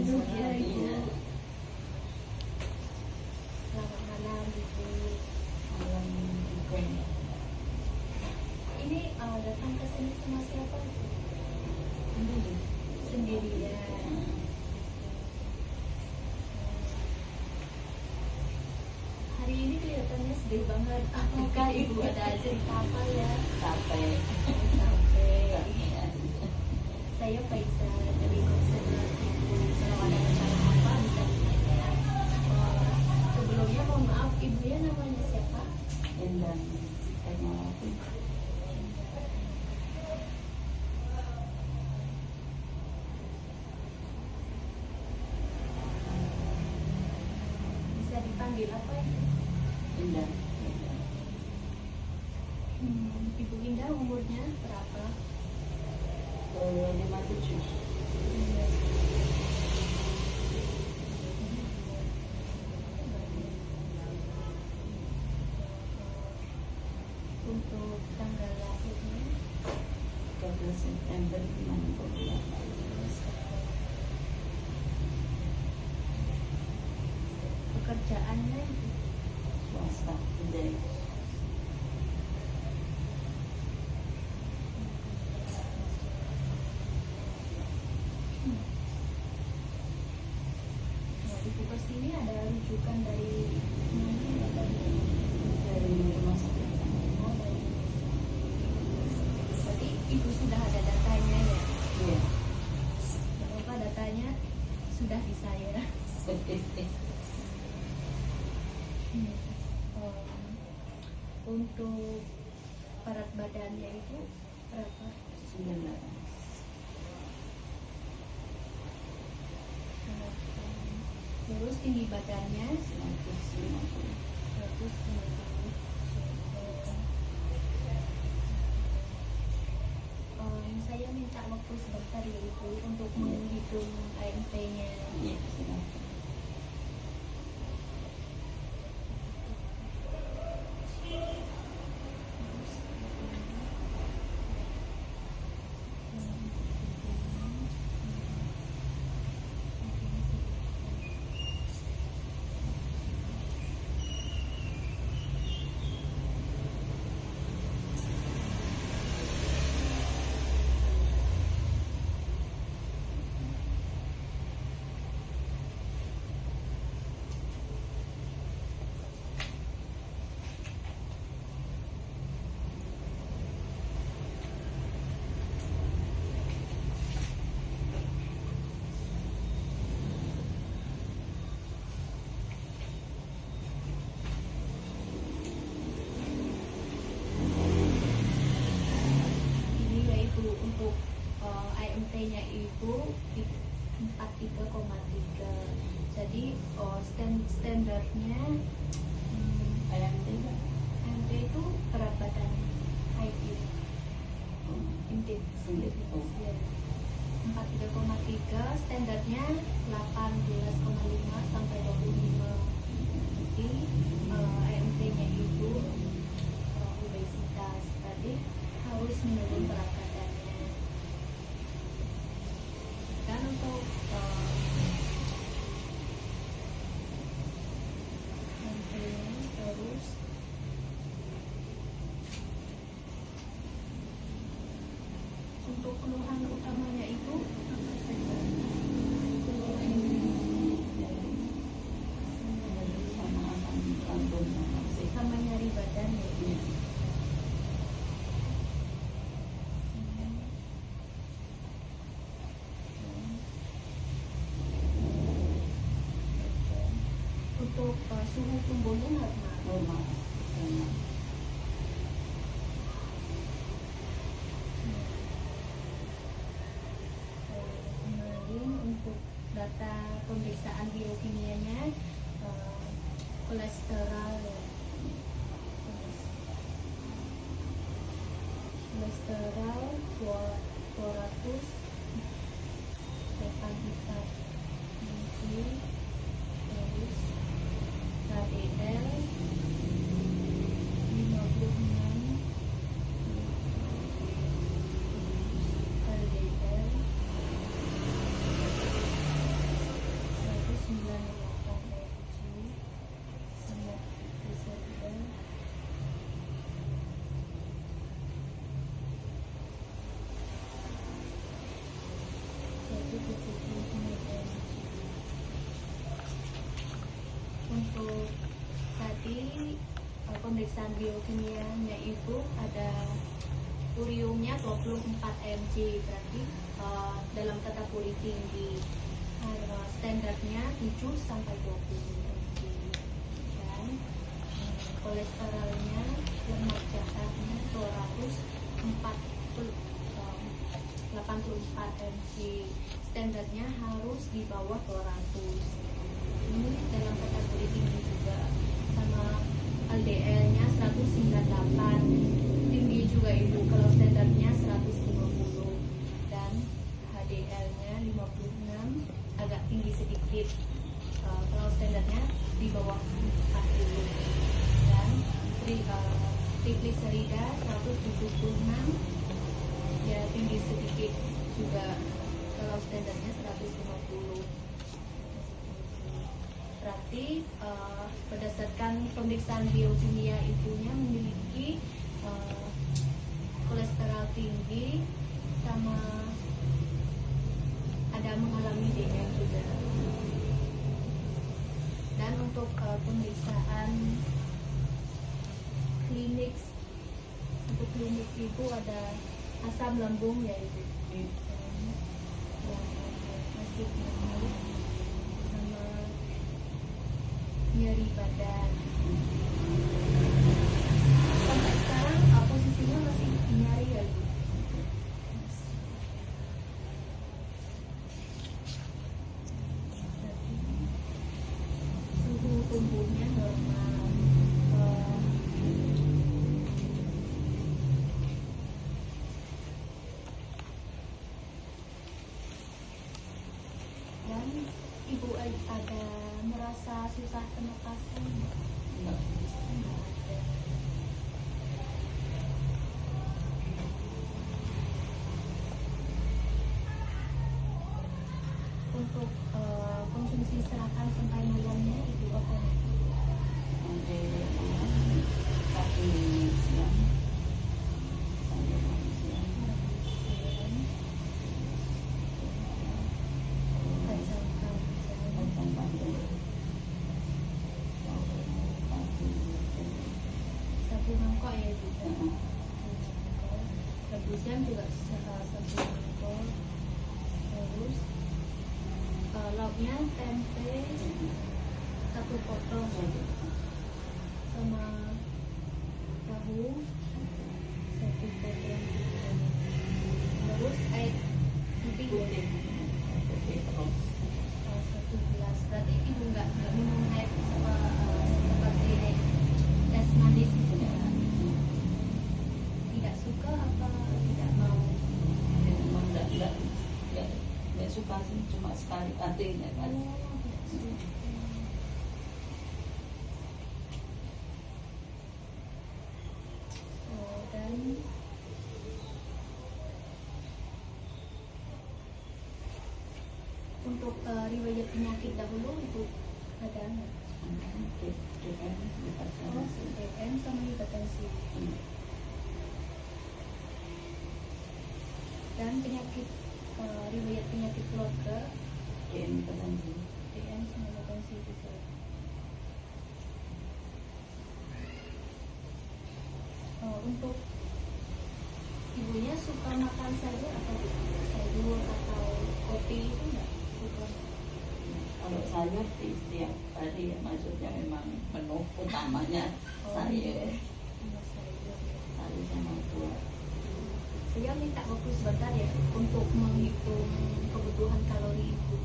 duduk ya Ibu. Iya. Selamat malam Ibu. Malam juga. Ini datang ke sini sama siapa Ibu? Sendiri. Sendirian. Hari ini kelihatannya sedih banget. Apakah Ibu ada cerita apa ya? Capek. Sampai Iya. saya Faisa dari konselor Ibu. Kalau ada masalah apa bisa ditanya. Sebelumnya mohon maaf Ibunya namanya siapa? Endang. Teknologi. Bisa dipanggil apa Ibu? Endang. Ibu Indah umurnya berapa? 57. Untuk tanggal lahirnya 13 September 68. pekerjaannya Swasta. Kedai. Ibu kesini ada rujukan dari mana ya tadi? Dari rumah sakit. Oh, dari berarti Ibu sudah ada datanya ya? Iya. Bapak datanya sudah di saya. Untuk berat badannya itu berapa? 9. Terus tinggi badannya 150. 150. Saya minta waktu sebentar ya Ibu untuk menghitung AMP-nya. Iya, silakan. Ini ya Ibu untuk AMT-nya Ibu 43,3. Jadi standarnya Ayam tidak. AMT itu berat badan height itu. Inti Inti. Oh. 43,3 standarnya 18,5 sampai 25. Jadi AMT-nya itu obesitas tadi harus menurun berat badannya. Dan untuk AMT-nya terus untuk keluhan utamanya itu apa saja? Sama asam lambung. Sama nyari badan ya. Iya. Untuk suhu tubuhnya normal. Normal. Normal. Kemudian untuk data pemeriksaan biokimianya kolesterol ya. Kolesterol 200 hepatitis terus HDL 56 LDL mg. Untuk tadi pemeriksaan biokimianya itu ada uriumnya 24 mg, berarti dalam kategori tinggi. Standarnya 7 sampai 20 mg. Dan kolesterolnya, lemak jahatnya 84 mg. Standarnya harus di bawah 200. Ini dalam kategori tinggi juga. Sama LDL-nya 198, tinggi juga ibu. Kalau standarnya 150 dan HDL-nya 56, agak tinggi sedikit. Kalau standarnya di bawah 40 dan trigliserida 176, ya tinggi sedikit juga. Kalau standarnya 150. Berarti berdasarkan pemeriksaan biokimia ibunya memiliki kolesterol tinggi sama ada mengalami DM juga. Dan untuk pemeriksaan klinik, untuk klinik ibu ada asam lambung ya ibu. Masih nyeri sama nyeri badan. Sampai sekarang posisinya masih nyeri ya ibu. Suhu tubuhnya normal. Dan ibu ada merasa susah pernapasan? Enggak. Untuk konsumsi sarapan sampai malamnya ibu apa? Nanti pagi siang sampai malam siang. Kacang-kacang. Kacang panjang. Pagi. Satu mangkok ya ibu. Heeh. Rebusnya juga satu mangkok. Terus lauknya tempe satu potong sama tahu satu potong. Terus air putih Putih. Putih terus. satu gelas. Berarti ibu nggak minum air seperti air es manis gitu ya? Tidak suka apa tidak mau? Memang enggak suka sih, cuma sekali artinya kan. Dan untuk riwayat penyakit dahulu itu ada nggak? CDM sama hipertensi. Dan penyakit riwayat penyakit keluarga DM sama hipertensi juga. Untuk ibunya suka makan sayur atau sayur atau kopi itu enggak suka? Kalau sayur di setiap hari ya, maksudnya memang menu utamanya sayur. Sama sayur ya. Sayur sama buah. Saya minta waktu sebentar ya untuk menghitung kebutuhan kalori ibu.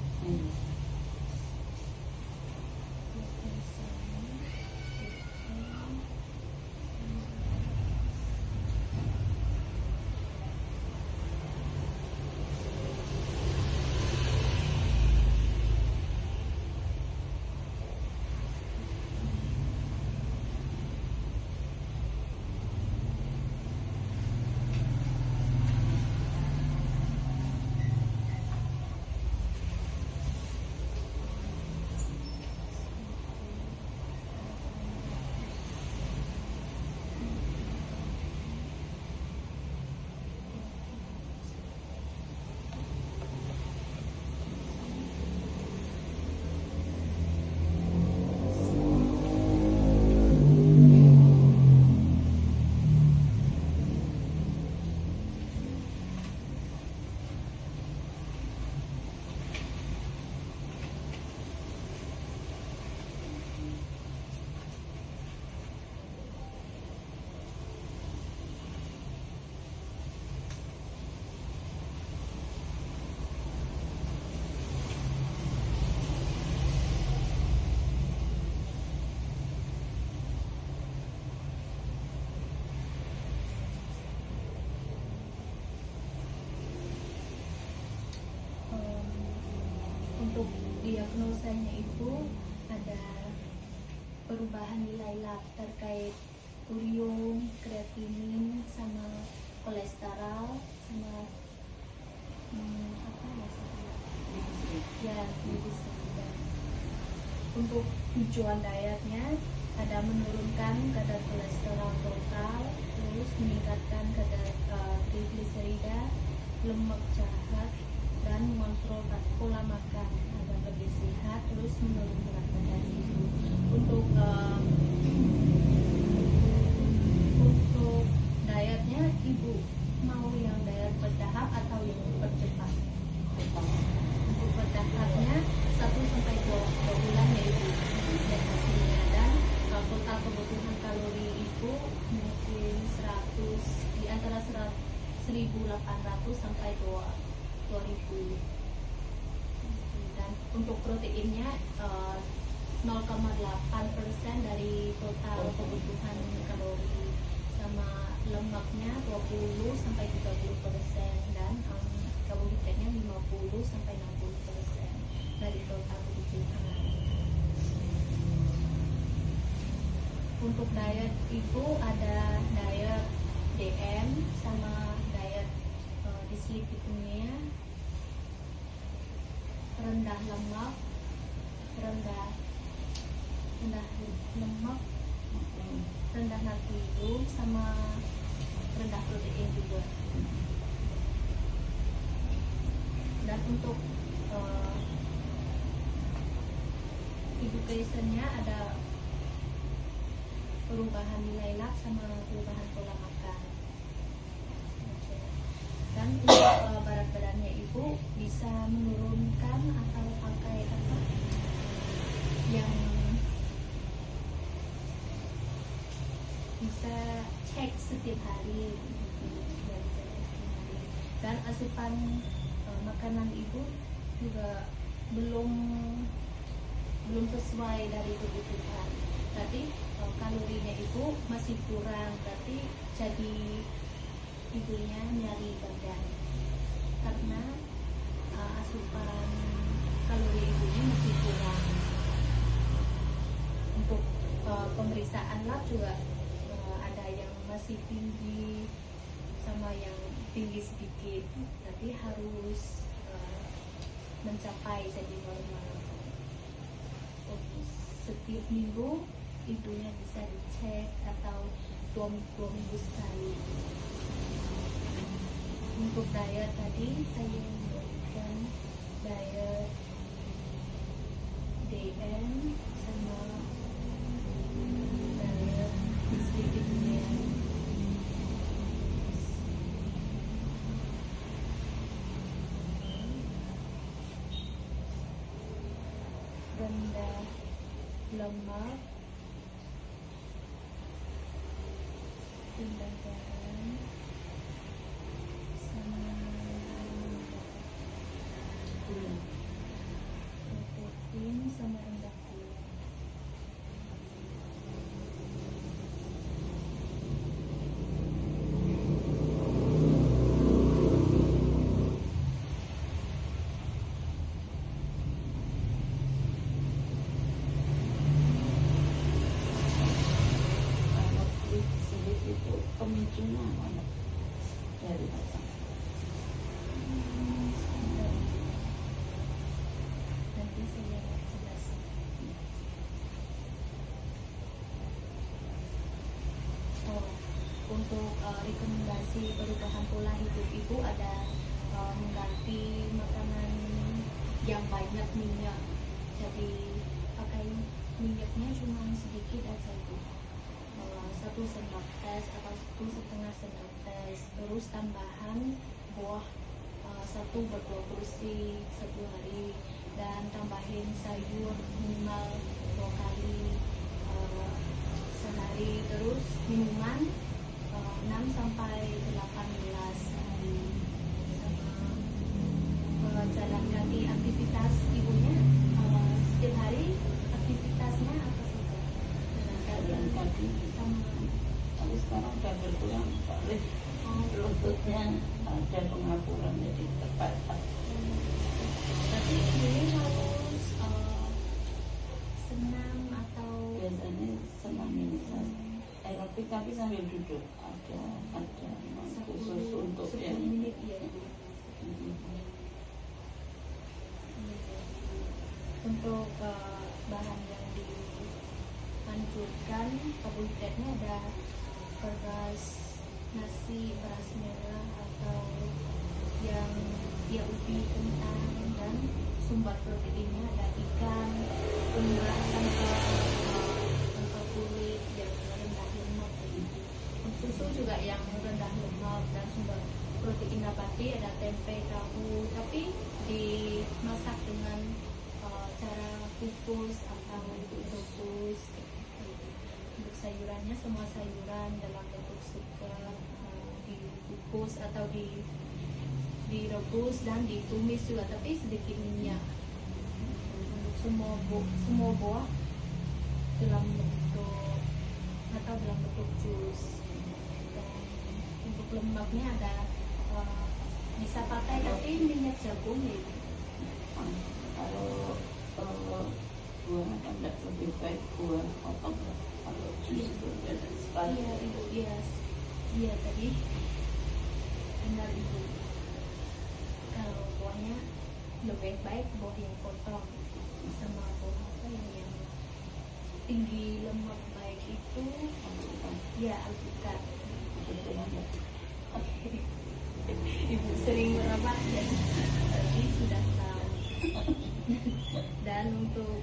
untuk diagnosanya itu ada perubahan nilai lab terkait urium, kreatinin, sama kolesterol, sama apa ya saya? Ya, triglycerida. Untuk tujuan dietnya ada menurunkan kadar kolesterol total, terus meningkatkan kadar triglycerida, lemak jahat, dan mengontrol pola makan agar lebih sehat, terus menurunkan berat badan itu. Untuk dietnya, ibu mau yang diet bertahap atau yang bercepat? Untuk bertahapnya 1 sampai 2 bulan ya ibu lihat hasilnya, dan total kebutuhan kalori itu mungkin 100 di antara 1.800 sampai 2.000. Dan untuk proteinnya 0,8% dari total kebutuhan kalori, sama lemaknya 20 sampai 30%, dan karbohidratnya 50 sampai 60% dari total kebutuhan. Untuk diet itu ada diet DM sama diet dislipidemia, rendah lemak, rendah lemak, rendah natrium, sama rendah protein juga. Dan untuk educationnya ada perubahan nilai lab sama perubahan pola makan. Dan untuk berat badannya ibu bisa menurunkan atau pakai apa yang bisa cek setiap hari, dan asupan makanan ibu juga belum sesuai dari kebutuhan. Tadi kalorinya itu masih kurang, berarti jadi ibunya nyari badan karena asupan kalori ibunya masih kurang. Untuk pemeriksaan lab juga ada yang masih tinggi sama yang tinggi sedikit, tapi harus mencapai jadi normal. Setiap minggu ibunya bisa dicek atau 2 minggu sekali. Untuk diet tadi saya memberikan diet DM sama diet dislipidemia. Rendah lemak, rendah garam, sama protein, sama rendah gula. Pemicunya mana dari apa? Nanti saya jelaskan. Untuk rekomendasi perubahan pola hidup itu ada mengganti makanan yang banyak minyak, jadi pakai minyaknya cuma sedikit aja itu. 1 sendok teh atau 1,5 sendok teh, terus tambahan buah 1 buah kursi 1 hari, dan tambahin sayur minimal 2 kali sehari, terus minuman 6 sampai 18 hari, sama jalan kaki. Aktivitas ibunya setiap hari aktivitasnya apa saja? Jalan kaki. Tapi sekarang udah berkurang soalnya lututnya ada pengapuran jadi terbatas. Tapi ini kalau tapi sambil duduk ada khusus untuk 10 yang menit ya. Untuk bahan yang dianjurkan karbohidratnya ada beras nasi, beras merah atau yang dia ubi, kentang, dan sumber proteinnya ada ikan, tuna tanpa kulit yang rendah lemak. Susu juga yang rendah lemak dan sumber protein nabati ada tempe, tahu, tapi dimasak dengan cara kukus atau rebus. Untuk sayurannya semua sayuran dalam bentuk segar dikukus atau direbus dan ditumis juga, tapi sedikit minyak. Untuk semua buah dalam bentuk atau dalam bentuk jus. Dan untuk lemaknya ada bisa pakai tapi minyak jagung ya. Kalau buah kan lebih baik buah potong kalau jus itu ada sekali. Iya ibu, iya tadi benar ibu. Kalau buahnya lebih baik buah yang potong sama buah apa yang tinggi lemak baik itu ya alpukat. Ibu sering berapa jadi sudah tahu. Dan untuk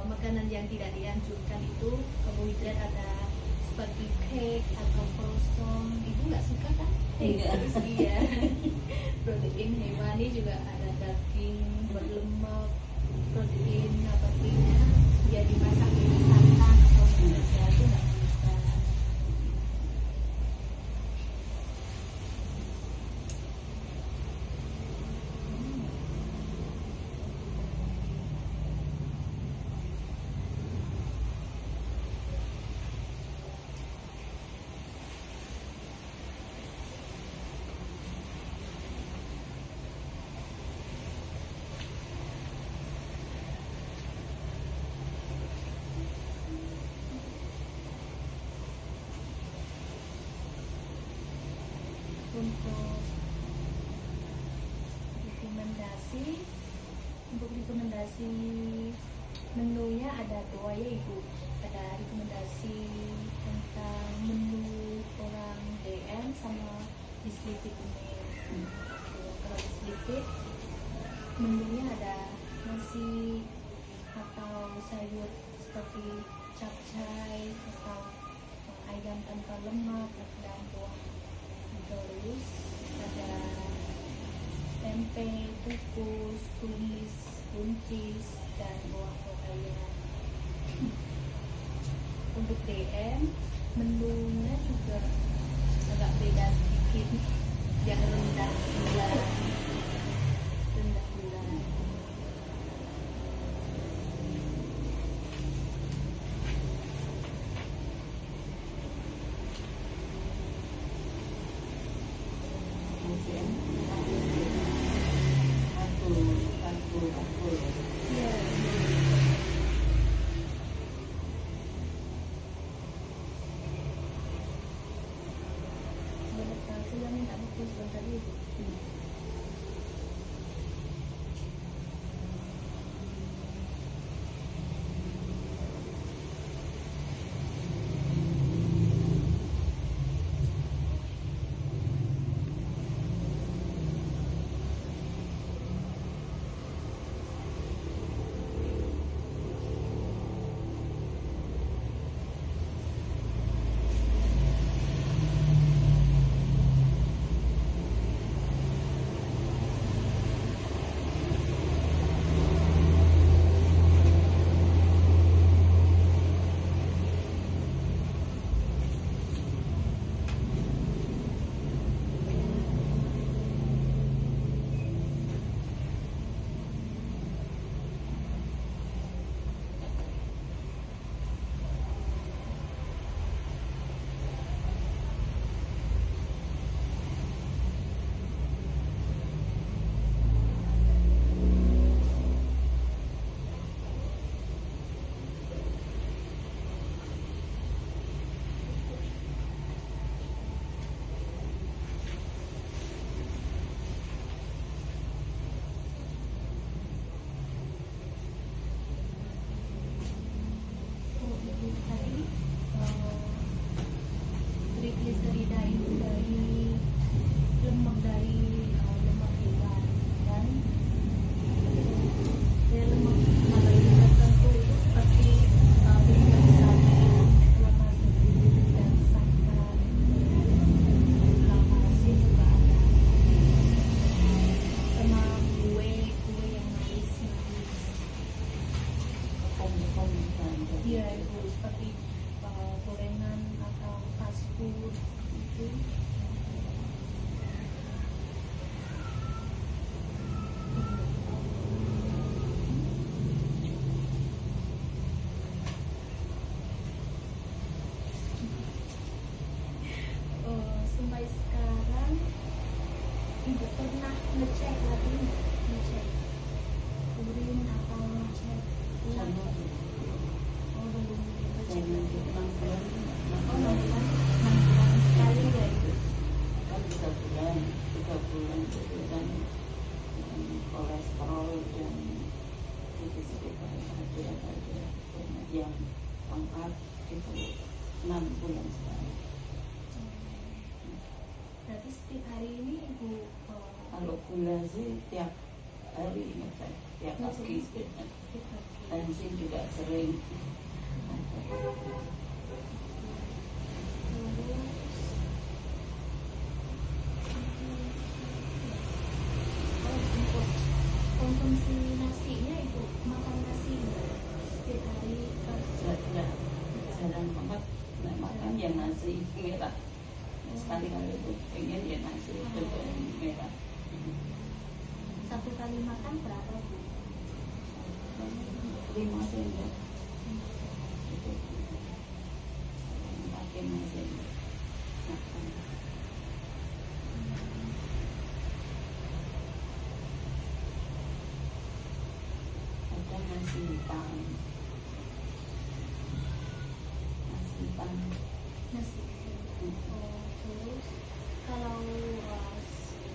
makanan yang tidak dianjurkan itu karbohidrat ada seperti cake atau croissant. Ibu nggak suka kan? Enggak. Iya. Protein hewani juga ada daging berlemak, protein nabatinya dia dimasak dengan santan atau saja itu nggak bisa. Untuk rekomendasi menunya ada 2 ya ibu. Ada rekomendasi tentang menu orang DM sama dislipid ini. Kalau dislipid menunya ada nasi atau sayur seperti capcay atau ayam tanpa lemak dan buah. Terus ada tempe, kukus, tumis, buncis, dan buah pepaya. Untuk DM, menunya juga agak beda sedikit. Yang rendah gula. Saya minta buku sebentar ibu. Iya ibu, seperti gorengan atau fast food itu. Sampai sekarang ibu pernah ngecek lagi nggak? Ngecek urin atau ngecek ulang? Oh belum ngecek lagi. Oh 6 bulan sekali ya ibu. Kan 3 bulan itu kan kolesterol dan ada yang pangkat itu 6 bulan sekali. Berarti setiap hari ini ibu Kalau gula sih tiap hari ngecek, tiap pagi. setiap hari. Tensi juga sering. Untuk konsumsi nasinya ibu makan nasi nggak setiap hari? Jarang banget makan ya nasi merah. Sekali-kali itu pengen ya nasi merah. Satu kali makan berapa bu? 5 sendok. Pakai nasi makan. Ada nasi hitam. Nasi. Terus kalau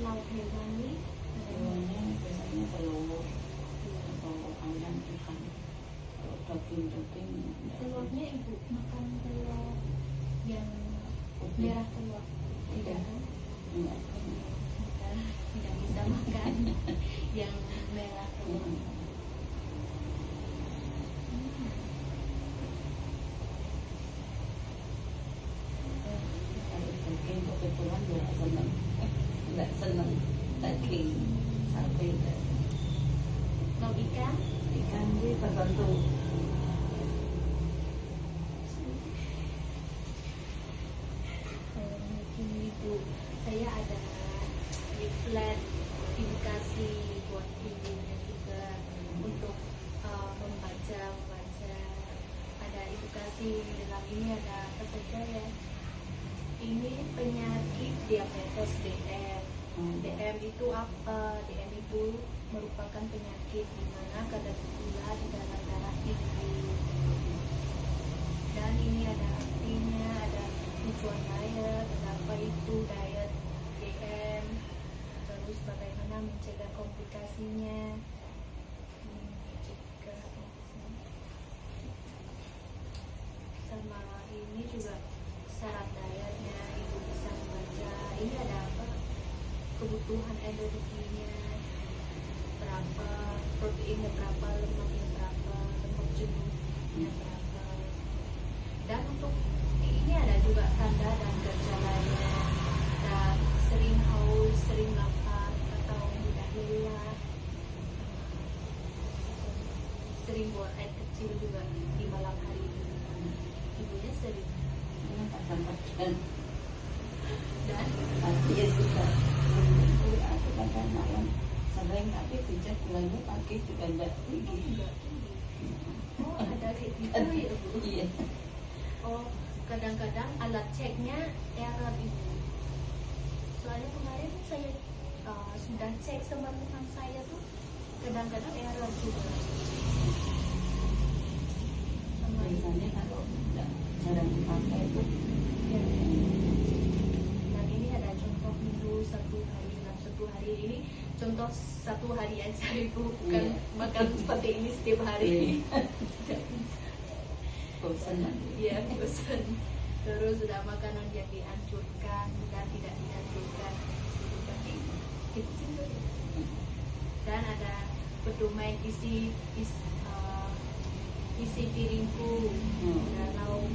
lauk hewani Hewannya biasanya telur atau ayam ikan. Kalau daging telurnya ibu makan telur yang merah telur tidak kan? enggak. Tidak bisa makan yang merah telur. Kalau daging kebetulan nggak seneng daging sapi. Kalau ikan Ikan sih tergantung. mungkin ibu saya ada leaflet edukasi buat ibunya juga untuk membaca ada edukasi dalam ini ada apa saja ya, ini penyakit diabetes DM. DM itu apa? DM itu merupakan penyakit di mana kadar gula di dalam darah tinggi. Dan ini ada artinya, ada tujuan diet, apa itu diet DM, terus bagaimana mencegah komplikasinya, sama ini juga syarat dietnya ibu bisa membaca. Ini ada apa? Kebutuhan energinya berapa, proteinnya berapa, lemaknya berapa, lemak jenuhnya berapa. Dan untuk ini ada juga tanda dan gejalanya, dan sering haus, sering lapar atau mudah lelah, sering buang air kecil juga di malam hari. Ibunya sering. Kadang-kadang Dan pagi ya juga. Aku kadang malam sering, tapi dicek gulanya pagi juga enggak tinggi. enggak tinggi. Oh ada kayak gitu ya bu? Iya. Oh kadang-kadang alat ceknya error ibu. Soalnya kemarin saya sudah cek sama teman saya tuh kadang-kadang error juga. Sama Biasanya kalau enggak jarang dipakai itu ya. Dan ini ada contoh dulu 1 hari dalam 1 hari ini, contoh 1 hari aja ibu, bukan Iya. makan seperti ini setiap hari. bosan nanti. Iya bosan. Terus sudah makanan yang dianjurkan dan tidak dianjurkan seperti kecil. Dan ada pedoman isi piringku, ada lauk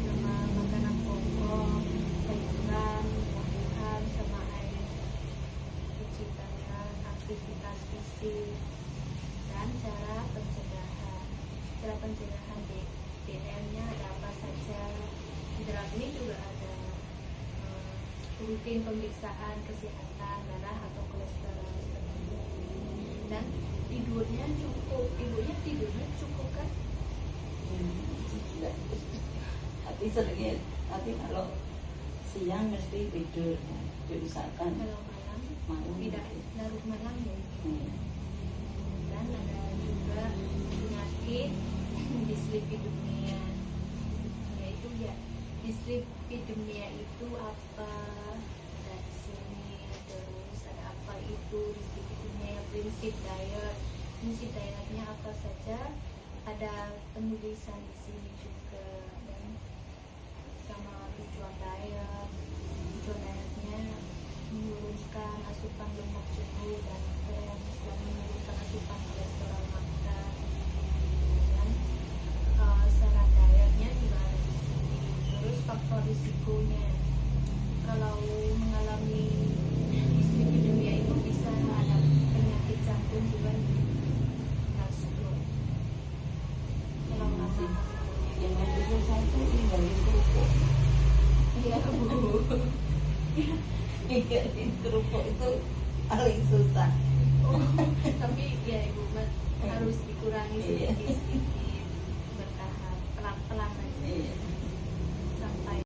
sama makanan pokok, sayuran, buah-buahan sama air, cuci tangan, aktivitas fisik, dan cara pencegahan SDM-nya ada apa saja. Di dalam ini juga ada rutin pemeriksaan kesehatan darah atau kolesterol dan tidurnya cukup. Ibunya tidurnya cukup kan? Tidak. Tapi seringnya, tapi kalau siang mesti tidur, misalkan Kalau malam malam tidak larut malam ya. Hmm. Dan ada juga penyakit dislipidemia, yaitu ya dislipidemia itu apa, dari sini terus ada apa itu dislipidemia, prinsip dietnya apa saja, ada penulisan di sini juga. Dan sama tujuan dietnya menurunkan asupan lemak jenuh dan menurunkan asupan kolesterol makan. Dan syarat dietnya juga ada di sini. Terus faktor risikonya, kalau mengalami dislipidemia itu bisa ada penyakit jantung juga dan stroke. Kalau Masih. lama Yang lebih susah itu ninggalin kerupuk. iya Bu. Ninggalin kerupuk itu paling susah. Oh, tapi ya Ibu Mat harus dikurangi Iya. sedikit.